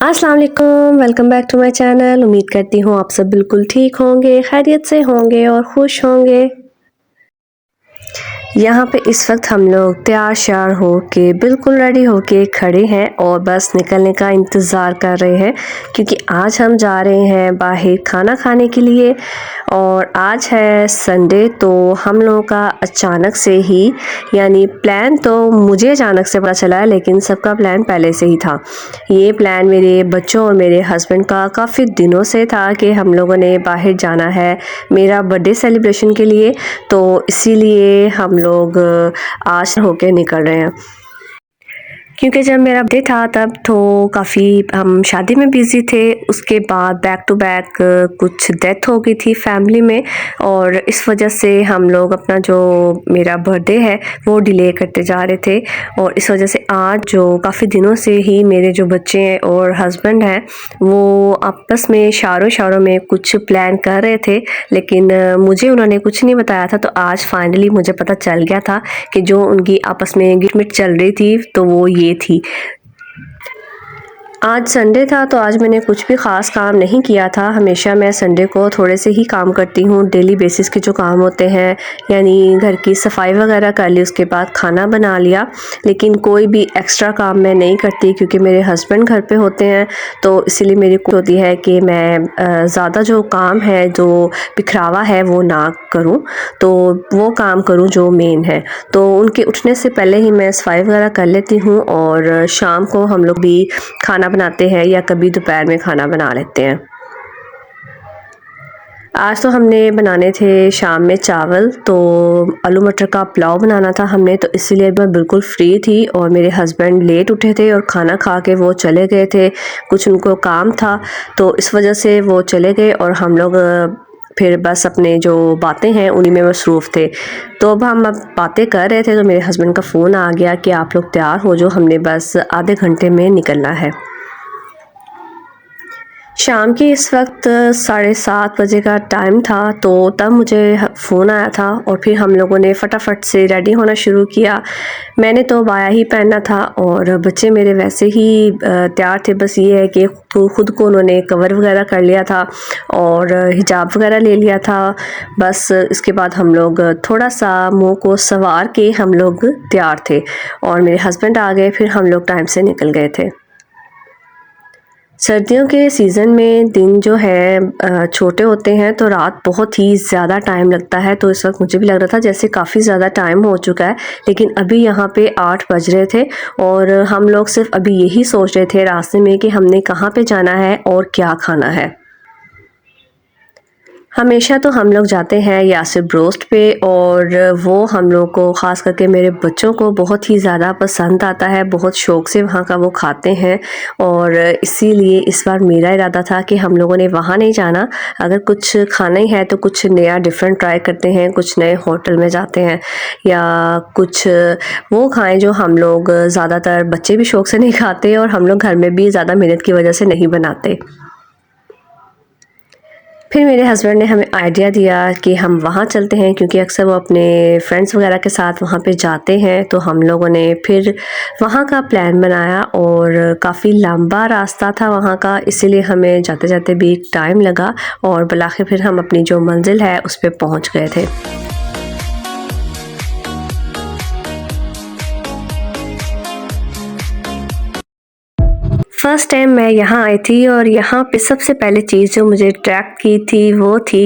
अस्सलाम वालेकुम, welcome back to my channel. उम्मीद करती हूँ आप सब बिल्कुल ठीक होंगे, खैरियत से होंगे और खुश होंगे। यहाँ पे इस वक्त हम लोग तैयार श्यार हो के बिल्कुल रेडी होके खड़े हैं और बस निकलने का इंतज़ार कर रहे हैं, क्योंकि आज हम जा रहे हैं बाहर खाना खाने के लिए। और आज है संडे, तो हम लोगों का अचानक से ही, यानी प्लान तो मुझे अचानक से पता चला है, लेकिन सबका प्लान पहले से ही था। ये प्लान मेरे बच्चों और मेरे हस्बैंड का काफ़ी दिनों से था कि हम लोगों ने बाहर जाना है मेरा बर्थडे सेलिब्रेशन के लिए, तो इसीलिए हम लोग आज होके निकल रहे हैं। क्योंकि जब मेरा बर्थडे था तब तो काफ़ी हम शादी में बिज़ी थे, उसके बाद बैक टू बैक कुछ डेथ हो गई थी फैमिली में, और इस वजह से हम लोग अपना जो मेरा बर्थडे है वो डिले करते जा रहे थे। और इस वजह से आज जो काफ़ी दिनों से ही मेरे जो बच्चे हैं और हस्बैंड हैं वो आपस में इशारों में कुछ प्लान कर रहे थे, लेकिन मुझे उन्होंने कुछ नहीं बताया था। तो आज फाइनली मुझे पता चल गया था कि जो उनकी आपस में गिटमिट चल रही थी तो वो ये थी। आज संडे था तो आज मैंने कुछ भी ख़ास काम नहीं किया था। हमेशा मैं संडे को थोड़े से ही काम करती हूँ, डेली बेसिस के जो काम होते हैं, यानी घर की सफाई वगैरह कर ली, उसके बाद खाना बना लिया। लेकिन कोई भी एक्स्ट्रा काम मैं नहीं करती, क्योंकि मेरे हस्बैंड घर पे होते हैं, तो इसीलिए मेरी कोशिश होती है कि मैं ज़्यादा जो काम है, जो बिखरावा है, वो ना करूँ, तो वो काम करूँ जो मेन है। तो उनके उठने से पहले ही मैं सफाई वगैरह कर लेती हूँ, और शाम को हम लोग भी खाना बनाते हैं या कभी दोपहर में खाना बना लेते हैं। आज तो हमने बनाने थे शाम में चावल, तो आलू मटर का पुलाव बनाना था हमने, तो इसीलिए मैं बिल्कुल फ्री थी। और मेरे हस्बैंड लेट उठे थे और खाना खा के वो चले गए थे, कुछ उनको काम था, तो इस वजह से वो चले गए और हम लोग फिर बस अपने जो बातें हैं उन्हीं में मसरूफ़ थे। तो अब बातें कर रहे थे तो मेरे हस्बैंड का फ़ोन आ गया कि आप लोग तैयार हो जाओ, हमने बस आधे घंटे में निकलना है। शाम के इस वक्त 7:30 बजे का टाइम था, तो तब मुझे फ़ोन आया था और फिर हम लोगों ने फटाफट से रेडी होना शुरू किया। मैंने तो बाया ही पहनना था और बच्चे मेरे वैसे ही तैयार थे। बस ये है कि खुद को उन्होंने कवर वगैरह कर लिया था और हिजाब वगैरह ले लिया था। बस इसके बाद हम लोग थोड़ा सा मुँह को संवार के हम लोग तैयार थे और मेरे हस्बैंड आ गए, फिर हम लोग टाइम से निकल गए थे। सर्दियों के सीज़न में दिन जो है छोटे होते हैं, तो रात बहुत ही ज़्यादा टाइम लगता है। तो इस वक्त मुझे भी लग रहा था जैसे काफ़ी ज़्यादा टाइम हो चुका है, लेकिन अभी यहाँ पे 8 बज रहे थे और हम लोग सिर्फ अभी यही सोच रहे थे रास्ते में कि हमने कहाँ पे जाना है और क्या खाना है। हमेशा तो हम लोग जाते हैं यासिर ब्रोस्ट पे, और वो हम लोग को ख़ास करके मेरे बच्चों को बहुत ही ज़्यादा पसंद आता है, बहुत शौक़ से वहाँ का वो खाते हैं। और इसीलिए इस बार मेरा इरादा था कि हम लोगों ने वहाँ नहीं जाना, अगर कुछ खाना ही है तो कुछ नया डिफरेंट ट्राई करते हैं, कुछ नए होटल में जाते हैं या कुछ वो खाएं जो हम लोग ज़्यादातर बच्चे भी शौक़ से नहीं खाते और हम लोग घर में भी ज़्यादा मेहनत की वजह से नहीं बनाते। फिर मेरे हस्बैंड ने हमें आइडिया दिया कि हम वहाँ चलते हैं, क्योंकि अक्सर वो अपने फ्रेंड्स वगैरह के साथ वहाँ पे जाते हैं। तो हम लोगों ने फिर वहाँ का प्लान बनाया और काफ़ी लंबा रास्ता था वहाँ का, इसीलिए हमें जाते जाते भी टाइम लगा और बिलाखिर फिर हम अपनी जो मंजिल है उस पर पहुँच गए थे। फ़र्स्ट टाइम मैं यहाँ आई थी और यहाँ पे सबसे पहले चीज़ जो मुझे अट्रैक्ट की थी वो थी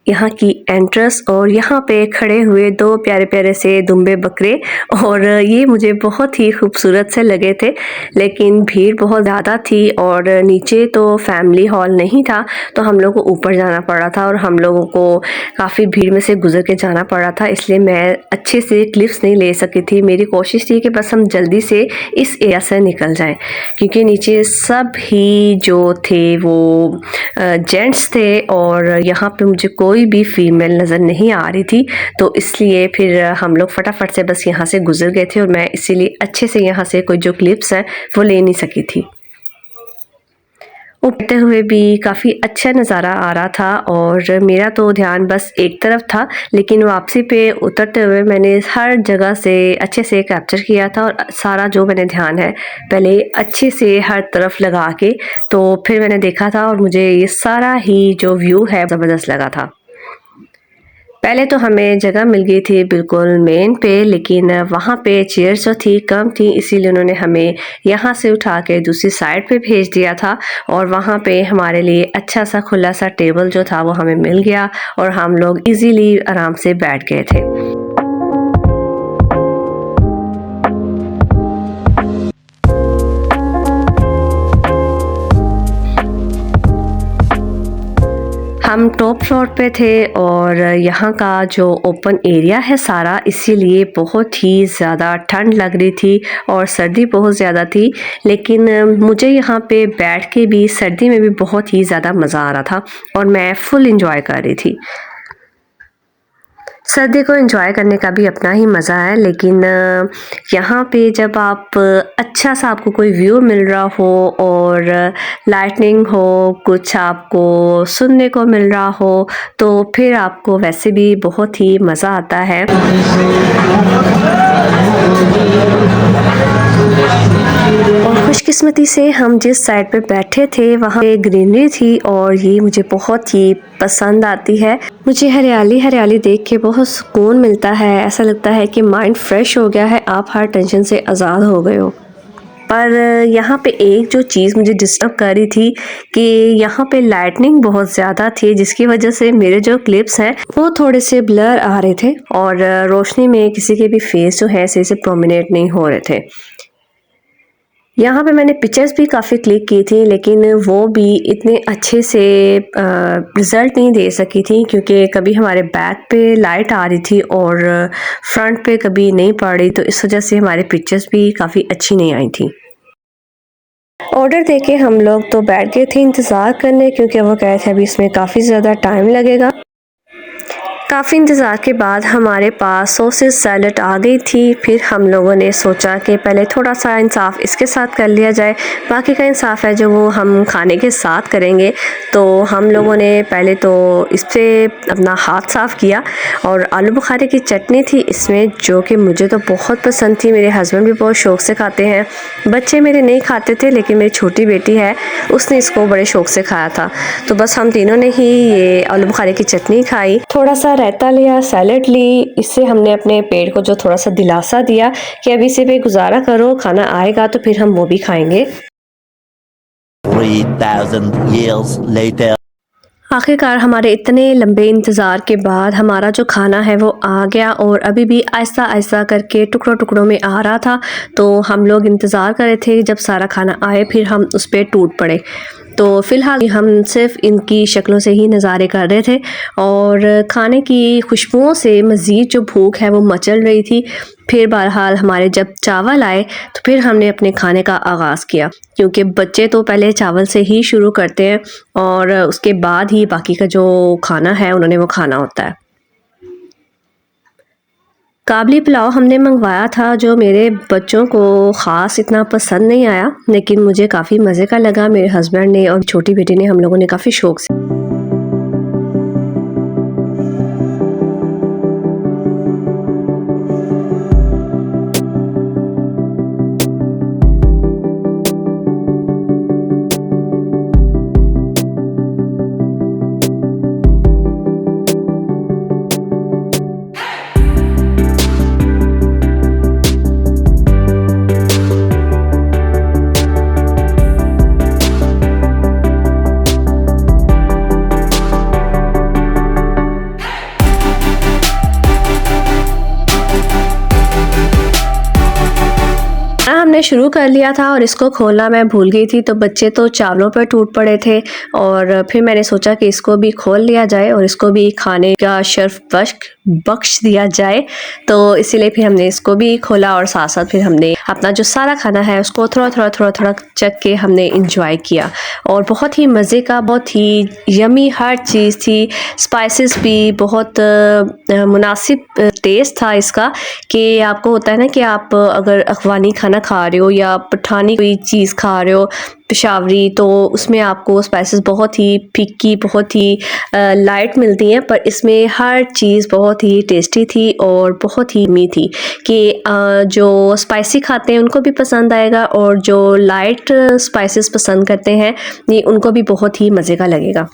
यहाँ की एंट्रेंस, और यहाँ पे खड़े हुए 2 प्यारे-प्यारे से दुम्बे बकरे, और ये मुझे बहुत ही खूबसूरत से लगे थे। लेकिन भीड़ बहुत ज़्यादा थी और नीचे तो फैमिली हॉल नहीं था, तो हम लोगों को ऊपर जाना पड़ा था और हम लोगों को काफ़ी भीड़ में से गुज़र के जाना पड़ा था, इसलिए मैं अच्छे से क्लिप्स नहीं ले सकी थी। मेरी कोशिश थी कि बस हम जल्दी से इस एरिया से निकल जाएं, क्योंकि नीचे सब ही जो थे वो जेंट्स थे और यहाँ पे मुझे कोई भी फीमेल नज़र नहीं आ रही थी। तो इसलिए फिर हम लोग फटाफट से बस यहाँ से गुज़र गए थे और मैं इसीलिए अच्छे से यहाँ से कोई जो क्लिप्स हैं वो ले नहीं सकी थी। उठते हुए भी काफ़ी अच्छा नज़ारा आ रहा था और मेरा तो ध्यान बस एक तरफ था, लेकिन वापसी पे उतरते हुए मैंने हर जगह से अच्छे से कैप्चर किया था और सारा जो मैंने ध्यान है पहले अच्छे से हर तरफ लगा के तो फिर मैंने देखा था और मुझे ये सारा ही जो व्यू है ज़बरदस्त लगा था। पहले तो हमें जगह मिल गई थी बिल्कुल मेन पे, लेकिन वहाँ पे चेयर्स जो थी कम थी, इसीलिए उन्होंने हमें यहाँ से उठा के दूसरी साइड पे भेज दिया था और वहाँ पे हमारे लिए अच्छा सा खुला सा टेबल जो था वो हमें मिल गया और हम लोग इजीली आराम से बैठ गए थे। हम टॉप फ्लोर पे थे और यहाँ का जो ओपन एरिया है सारा, इसीलिए बहुत ही ज़्यादा ठंड लग रही थी और सर्दी बहुत ज़्यादा थी, लेकिन मुझे यहाँ पे बैठ के भी सर्दी में भी बहुत ही ज़्यादा मज़ा आ रहा था और मैं फुल इंजॉय कर रही थी। सर्दी को एंजॉय करने का भी अपना ही मज़ा है, लेकिन यहाँ पे जब आप अच्छा सा आपको कोई व्यू मिल रहा हो और लाइटनिंग हो, कुछ आपको सुनने को मिल रहा हो, तो फिर आपको वैसे भी बहुत ही मज़ा आता है। और खुशकिस्मती से हम जिस साइड पे बैठे थे वहाँ पे ग्रीनरी थी और ये मुझे बहुत ही पसंद आती है। मुझे हरियाली हरियाली देख के बहुत सुकून मिलता है, ऐसा लगता है कि माइंड फ्रेश हो गया है, आप हर टेंशन से आज़ाद हो गए हो। पर यहाँ पे एक जो चीज़ मुझे डिस्टर्ब कर रही थी कि यहाँ पे लाइटनिंग बहुत ज़्यादा थी, जिसकी वजह से मेरे जो क्लिप्स हैं वो थोड़े से ब्लर आ रहे थे और रोशनी में किसी के भी फेस जो है सही से प्रोमिनेट नहीं हो रहे थे। यहाँ पे मैंने पिक्चर्स भी काफ़ी क्लिक की थी, लेकिन वो भी इतने अच्छे से रिज़ल्ट नहीं दे सकी थी क्योंकि कभी हमारे बैक पे लाइट आ रही थी और फ्रंट पे कभी नहीं पड़ रही, तो इस वजह से हमारे पिक्चर्स भी काफ़ी अच्छी नहीं आई थी। ऑर्डर देके हम लोग तो बैठ गए थे इंतज़ार करने, क्योंकि वो कह रहे थे अभी इसमें काफ़ी ज़्यादा टाइम लगेगा। काफ़ी इंतज़ार के बाद हमारे पास सॉसेस सैलड आ गई थी। फिर हम लोगों ने सोचा कि पहले थोड़ा सा इंसाफ इसके साथ कर लिया जाए, बाकी का इंसाफ है जो वो हम खाने के साथ करेंगे। तो हम लोगों ने पहले तो इस पर अपना हाथ साफ़ किया और आलू बुखारे की चटनी थी इसमें, जो कि मुझे तो बहुत पसंद थी, मेरे हस्बैंड भी बहुत शौक़ से खाते हैं। बच्चे मेरे नहीं खाते थे, लेकिन मेरी छोटी बेटी है उसने इसको बड़े शौक़ से खाया था। तो बस हम तीनों ने ही ये आलू बुखारे की चटनी खाई, थोड़ा सा रायता लिया, सैलड ली। इससे हमने अपने पेट को जो थोड़ा सा दिलासा दिया कि अभी से भी गुजारा करो, खाना आएगा तो फिर हम वो भी खाएंगे। 3000 years later. आखिरकार हमारे इतने लंबे इंतज़ार के बाद हमारा जो खाना है वो आ गया और अभी भी आहिस्ता आहिस्ता करके टुकड़ों टुकड़ों में आ रहा था। तो हम लोग इंतज़ार कर रहे थे जब सारा खाना आए, फिर हम उस पर टूट पड़े। तो फ़िलहाल हम सिर्फ इनकी शक्लों से ही नज़ारे कर रहे थे और खाने की खुशबुओं से मज़ीद जो भूख है वो मचल रही थी। फिर बहरहाल हमारे जब चावल आए तो फिर हमने अपने खाने का आगाज़ किया, क्योंकि बच्चे तो पहले चावल से ही शुरू करते हैं और उसके बाद ही बाकी का जो खाना है उन्होंने वो खाना होता है। काबली पुलाव हमने मंगवाया था, जो मेरे बच्चों को ख़ास इतना पसंद नहीं आया, लेकिन मुझे काफ़ी मज़े का लगा। मेरे हस्बैंड ने और छोटी बेटी ने, हम लोगों ने काफ़ी शौक़ से हमने शुरू कर लिया था और इसको खोलना मैं भूल गई थी, तो बच्चे तो चावलों पर टूट पड़े थे और फिर मैंने सोचा कि इसको भी खोल लिया जाए और इसको भी खाने का शर्फ बख्श दिया जाए। तो इसीलिए फिर हमने इसको भी खोला और साथ साथ फिर हमने अपना जो सारा खाना है उसको थोड़ा थोड़ा चख के हमने इंजॉय किया और बहुत ही मज़े का, बहुत ही यमी हर चीज़ थी। स्पाइसेस भी बहुत मुनासिब टेस्ट था इसका, कि आपको होता है ना कि आप अगर अफ़गानी खाना खा खा रहे हो या पठानी कोई चीज़ खा रहे हो पेशावरी, तो उसमें आपको स्पाइसेस बहुत ही फीकी, बहुत ही लाइट मिलती हैं, पर इसमें हर चीज़ बहुत ही टेस्टी थी और बहुत ही यम्मी थी कि जो स्पाइसी खाते हैं उनको भी पसंद आएगा और जो लाइट स्पाइसेस पसंद करते हैं ये उनको भी बहुत ही मज़े का लगेगा।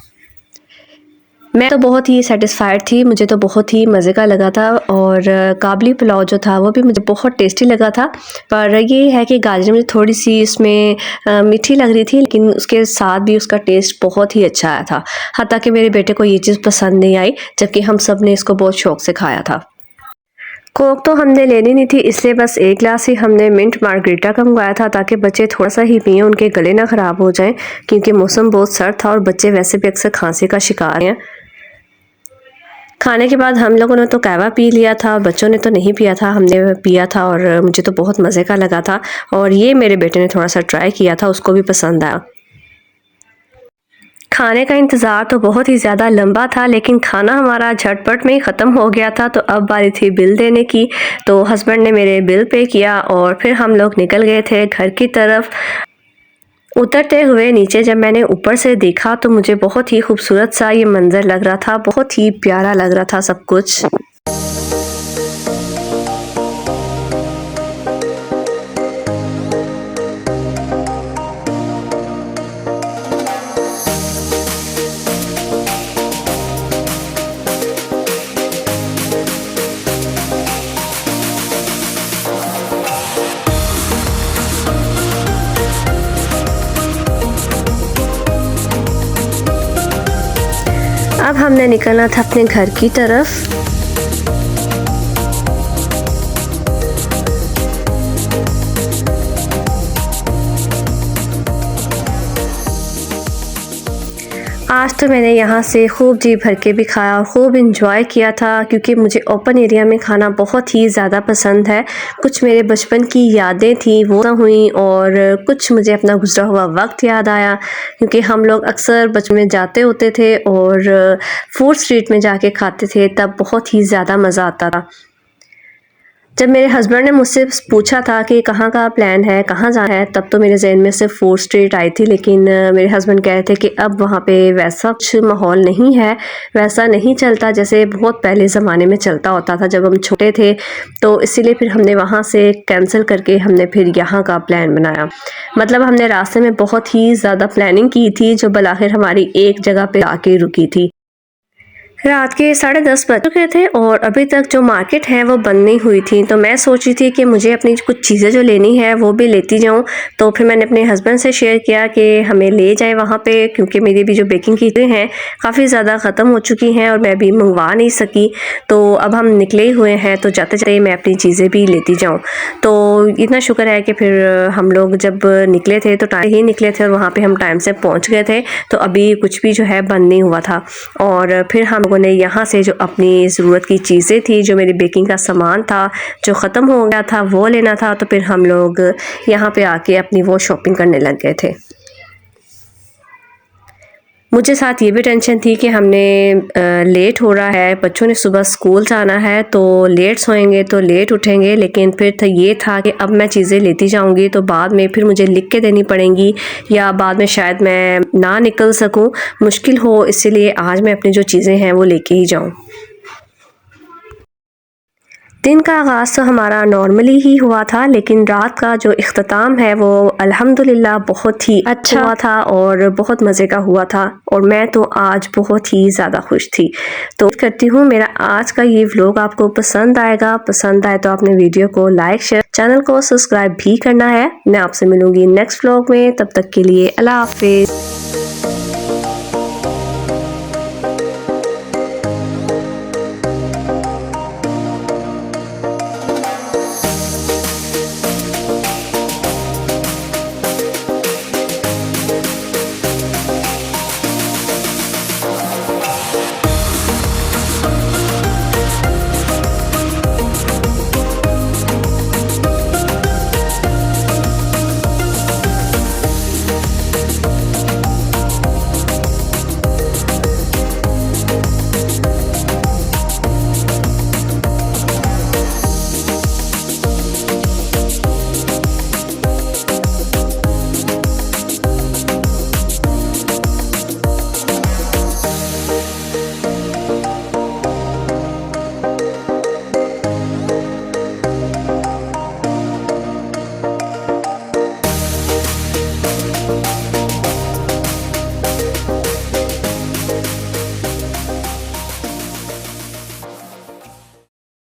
मैं तो बहुत ही सेटिस्फाइड थी, मुझे तो बहुत ही मज़े का लगा था और काबली पुलाव जो था वो भी मुझे बहुत टेस्टी लगा था। पर ये है कि गाजर मुझे थोड़ी सी इसमें मीठी लग रही थी, लेकिन उसके साथ भी उसका टेस्ट बहुत ही अच्छा आया था। हत्ता कि मेरे बेटे को ये चीज़ पसंद नहीं आई, जबकि हम सब ने इसको बहुत शौक़ से खाया था। कोक तो हमने लेनी नहीं थी, इसलिए बस एक गिलास ही हमने मिंट मार्गरीटा का मंगवाया था ताकि बच्चे थोड़ा सा ही पिएं, उनके गले ना ख़राब हो जाएं, क्योंकि मौसम बहुत सर्द था और बच्चे वैसे भी अक्सर खांसी का शिकार हैं। खाने के बाद हम लोगों ने तो कहवा पी लिया था, बच्चों ने तो नहीं पिया था, हमने पिया था और मुझे तो बहुत मज़े का लगा था। और ये मेरे बेटे ने थोड़ा सा ट्राई किया था, उसको भी पसंद आया। खाने का इंतज़ार तो बहुत ही ज़्यादा लंबा था, लेकिन खाना हमारा झटपट में ही ख़त्म हो गया था। तो अब बारी थी बिल देने की, तो हस्बैंड ने मेरे बिल पे किया और फिर हम लोग निकल गए थे घर की तरफ। उतरते हुए नीचे जब मैंने ऊपर से देखा तो मुझे बहुत ही खूबसूरत सा ये मंज़र लग रहा था, बहुत ही प्यारा लग रहा था सब कुछ। अब हमने निकलना था अपने घर की तरफ। आज तो मैंने यहाँ से खूब जी भर के भी खाया और खूब इंजॉय किया था, क्योंकि मुझे ओपन एरिया में खाना बहुत ही ज़्यादा पसंद है। कुछ मेरे बचपन की यादें थी वो हुई और कुछ मुझे अपना गुजरा हुआ वक्त याद आया, क्योंकि हम लोग अक्सर बचपन में जाते होते थे और फूड स्ट्रीट में जाके खाते थे, तब बहुत ही ज़्यादा मज़ा आता था। जब मेरे हस्बैंड ने मुझसे पूछा था कि कहाँ का प्लान है, कहाँ जाना है, तब तो मेरे जहन में सिर्फ फूड स्ट्रीट आई थी, लेकिन मेरे हस्बैंड कह रहे थे कि अब वहाँ पे वैसा कुछ माहौल नहीं है, वैसा नहीं चलता जैसे बहुत पहले ज़माने में चलता होता था जब हम छोटे थे। तो इसीलिए फिर हमने वहाँ से कैंसिल करके हमने फिर यहाँ का प्लान बनाया। मतलब हमने रास्ते में बहुत ही ज़्यादा प्लानिंग की थी, जो बलाखिर हमारी एक जगह पर आके रुकी थी। रात के 10:30 बज चुके थे और अभी तक जो मार्केट है वो बंद नहीं हुई थी। तो मैं सोच रही थी कि मुझे अपनी कुछ चीज़ें जो लेनी है वो भी लेती जाऊं। तो फिर मैंने अपने हस्बैंड से शेयर किया कि हमें ले जाएं वहाँ पे, क्योंकि मेरी भी जो बेकिंग की चीज़ें हैं काफ़ी ज़्यादा ख़त्म हो चुकी हैं और मैं भी मंगवा नहीं सकी। तो अब हम निकले हुए हैं, तो जाते जाते मैं अपनी चीज़ें भी लेती जाऊँ। तो इतना शुक्र है कि फिर हम लोग जब निकले थे तो टाइम ही निकले थे और वहाँ पर हम टाइम से पहुँच गए थे। तो अभी कुछ भी जो है बंद नहीं हुआ था। और फिर हम ने यहाँ से जो अपनी ज़रूरत की चीज़ें थी, जो मेरी बेकिंग का सामान था जो ख़त्म हो गया था वो लेना था, तो फिर हम लोग यहाँ पे आके अपनी वो शॉपिंग करने लग गए थे। मुझे साथ ये भी टेंशन थी कि हमने लेट हो रहा है, बच्चों ने सुबह स्कूल जाना है, तो लेट सोएंगे तो लेट उठेंगे। लेकिन फिर ये था कि अब मैं चीज़ें लेती जाऊंगी तो बाद में फिर मुझे लिख के देनी पड़ेंगी या बाद में शायद मैं ना निकल सकूं, मुश्किल हो, इसीलिए आज मैं अपनी जो चीज़ें हैं वो लेके ही जाऊं। दिन का आगाज़ तो हमारा नॉर्मली ही हुआ था, लेकिन रात का जो इख्तिताम है वो अल्हम्दुलिल्लाह बहुत ही अच्छा हुआ था और बहुत मज़े का हुआ था और मैं तो आज बहुत ही ज़्यादा खुश थी। तो करती हूँ मेरा आज का ये व्लॉग आपको पसंद आएगा। पसंद आए तो आपने वीडियो को लाइक, शेयर, चैनल को सब्सक्राइब भी करना है। मैं आपसे मिलूँगी नेक्स्ट व्लॉग में, तब तक के लिए अल्लाह हाफिज़।